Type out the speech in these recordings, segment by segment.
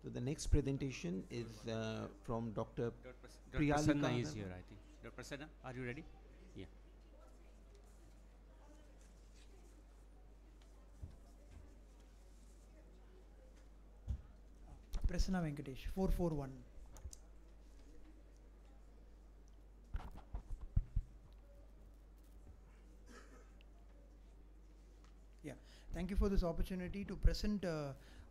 So the next presentation is from Dr. Prasanna is here, I think. Dr. Prasanna, are you ready? Yeah. Prasanna Venkatesh, 441. Yeah, thank you for this opportunity to present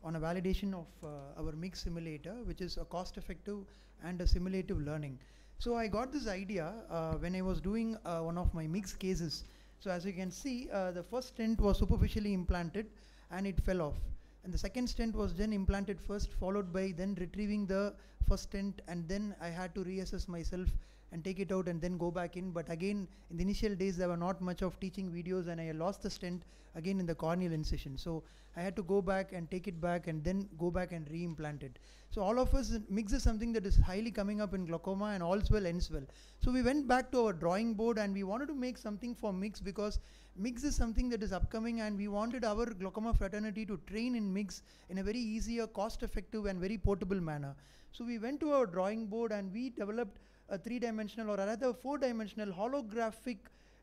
on a validation of our MIG simulator, which is a cost-effective and a simulative learning. So I got this idea when I was doing one of my MIGS cases. So as you can see, the first stent was superficially implanted and it fell off. And the second stent was then implanted first, followed by then retrieving the first stent, and then I had to reassess myself and take it out and then go back in. But again, in the initial days, there were not much of teaching videos, and I lost the stent again in the corneal incision. So I had to go back and take it back and then go back and re-implant it. So all of us, MIGS is something that is highly coming up in glaucoma, and all's well ends well. So we went back to our drawing board and we wanted to make something for MIGS, because MIGS is something that is upcoming, and we wanted our glaucoma fraternity to train in MIGS in a very easier, cost-effective and very portable manner. So we went to our drawing board and we developed a 3-dimensional, or rather 4-dimensional holographic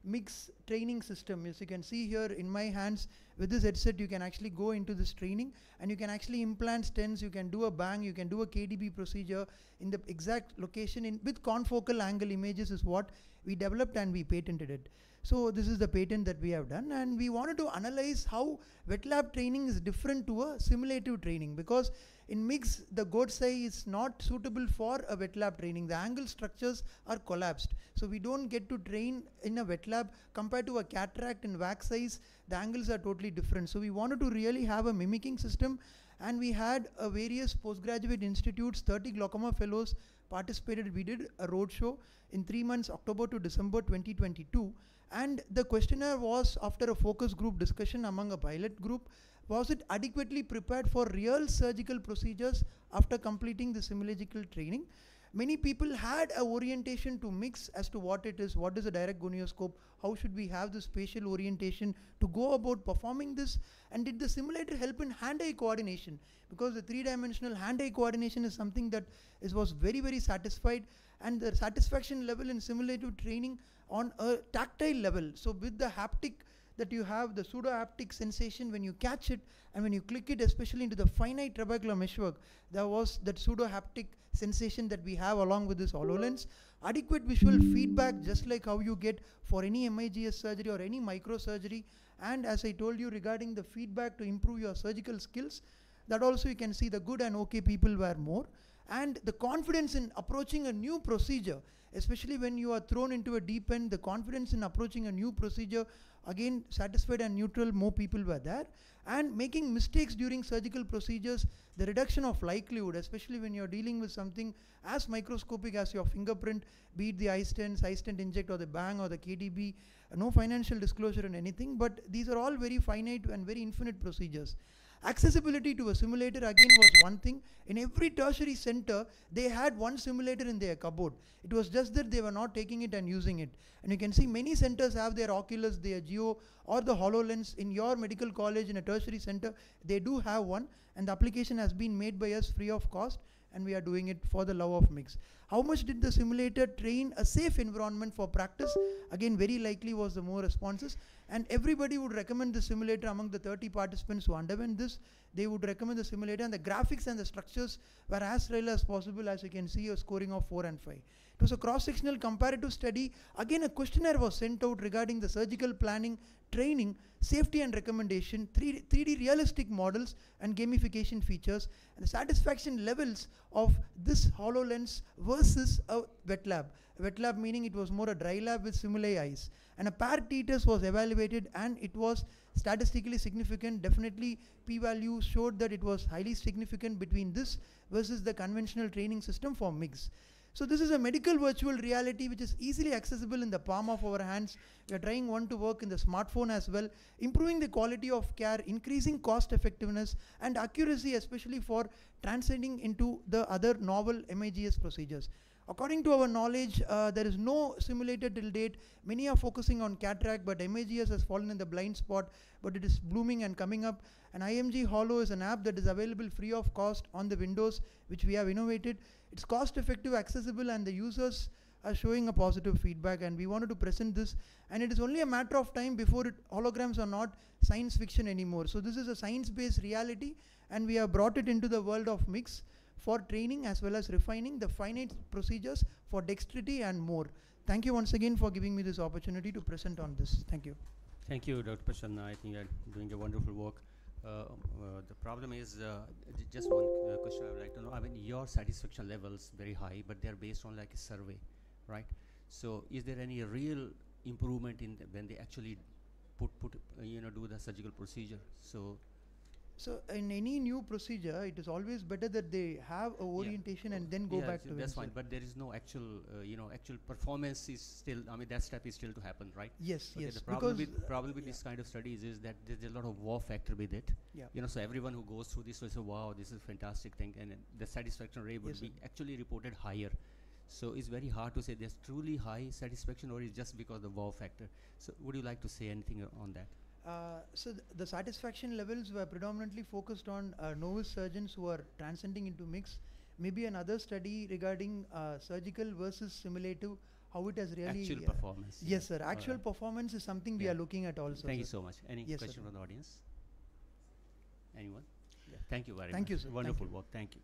MIGS training system. As you can see here in my hands, with this headset you can actually go into this training and you can actually implant stents, you can do a bang, you can do a KDB procedure in the exact location with confocal angle images is what we developed, and we patented it. So this is the patent that we have done, and we wanted to analyze how wet lab training is different to a simulative training, because in MIGS the God's eye is not suitable for a wet lab training. The angle structures are collapsed, so we don't get to train in a wet lab. Compared to a cataract and wax eyes, the angles are totally different. So we wanted to really have a mimicking system, and we had various postgraduate institutes, 30 glaucoma fellows participated. We did a roadshow in 3 months, October to December 2022, and the questionnaire was, after a focus group discussion among a pilot group, was it adequately prepared for real surgical procedures after completing the simulagical training? Many people had a orientation to MIGS as to what it is, what is a direct gonioscope, how should we have the spatial orientation to go about performing this, and did the simulator help in hand-eye coordination? Because the 3-dimensional hand-eye coordination is something that was very, very satisfied, and the satisfaction level in simulative training on a tactile level. So with the haptic that you have, the pseudo-haptic sensation when you catch it and when you click it, especially into the finite trabecular meshwork, there was that pseudo-haptic sensation that we have along with this HoloLens. Adequate visual feedback, just like how you get for any MIGS surgery or any microsurgery. And as I told you regarding the feedback to improve your surgical skills, that also you can see the good and okay people were more. And the confidence in approaching a new procedure, especially when you are thrown into a deep end, the confidence in approaching a new procedure, again satisfied and neutral, more people were there. And making mistakes during surgical procedures, the reduction of likelihood, especially when you're dealing with something as microscopic as your fingerprint, be it the eye stent inject or the bang or the KDB, no financial disclosure and anything, but these are all very finite and very infinite procedures. Accessibility to a simulator again was one thing. In every tertiary center, they had one simulator in their cupboard. It was just that they were not taking it and using it. And you can see many centers have their Oculus, their Geo, or the HoloLens. In your medical college, in a tertiary center, they do have one, and the application has been made by us free of cost, and we are doing it for the love of MIGS. How much did the simulator train a safe environment for practice? Again, very likely was the more responses. And everybody would recommend the simulator among the 30 participants who underwent this. They would recommend the simulator, and the graphics and the structures were as real as possible. As you can see, a scoring of 4 and 5. It was a cross-sectional comparative study. Again, a questionnaire was sent out regarding the surgical planning, training, safety and recommendation, 3D realistic models and gamification features, and the satisfaction levels of this HoloLens versus a wet lab. A wet lab meaning it was more a dry lab with simuli eyes. And a pair t-test was evaluated, and it was statistically significant. Definitely p-value showed that it was highly significant between this versus the conventional training system for MIGS. So this is a medical virtual reality which is easily accessible in the palm of our hands. We are trying one to work in the smartphone as well, improving the quality of care, increasing cost effectiveness and accuracy, especially for transcending into the other novel MIGS procedures. According to our knowledge, there is no simulator till date. Many are focusing on cataract, but MAGS has fallen in the blind spot, but it is blooming and coming up. And IMG Hollow is an app that is available free of cost on the Windows, which we have innovated. It's cost effective, accessible, and the users are showing a positive feedback, and we wanted to present this. And it is only a matter of time before holograms are not science fiction anymore. So this is a science-based reality, and we have brought it into the world of mix for training as well as refining the finite procedures for dexterity and more. Thank you once again for giving me this opportunity to present on this. Thank you. Thank you, Dr. Prasanna. I think you're doing a wonderful work. The problem is, just one question I would like to know. I mean, your satisfaction levels very high, but they're based on like a survey, right? So is there any real improvement in when they actually do the surgical procedure? So in any new procedure, it is always better that they have a orientation and then go back to that's insert. fine, but there is no actual, actual performance is still, I mean, that step is still to happen, right? Yes, Okay, yes. the problem with yeah. this kind of studies is that there's a lot of wow factor with it. Yeah. So everyone who goes through this will say, wow, this is a fantastic thing, and the satisfaction rate would Yes, be actually reported higher. So it's very hard to say there's truly high satisfaction, or it's just because of the wow factor. So would you like to say anything on that? So the satisfaction levels were predominantly focused on novice surgeons who are transcending into mix. Maybe another study regarding surgical versus simulative, how it has really Actual performance. Yes, sir. Actual performance is something we are looking at also. Thank you sir. so much. Any Yes, question sir. from the audience? Anyone? Yeah. Thank you very much. Thank you, sir. Wonderful Thank you. work. Thank you.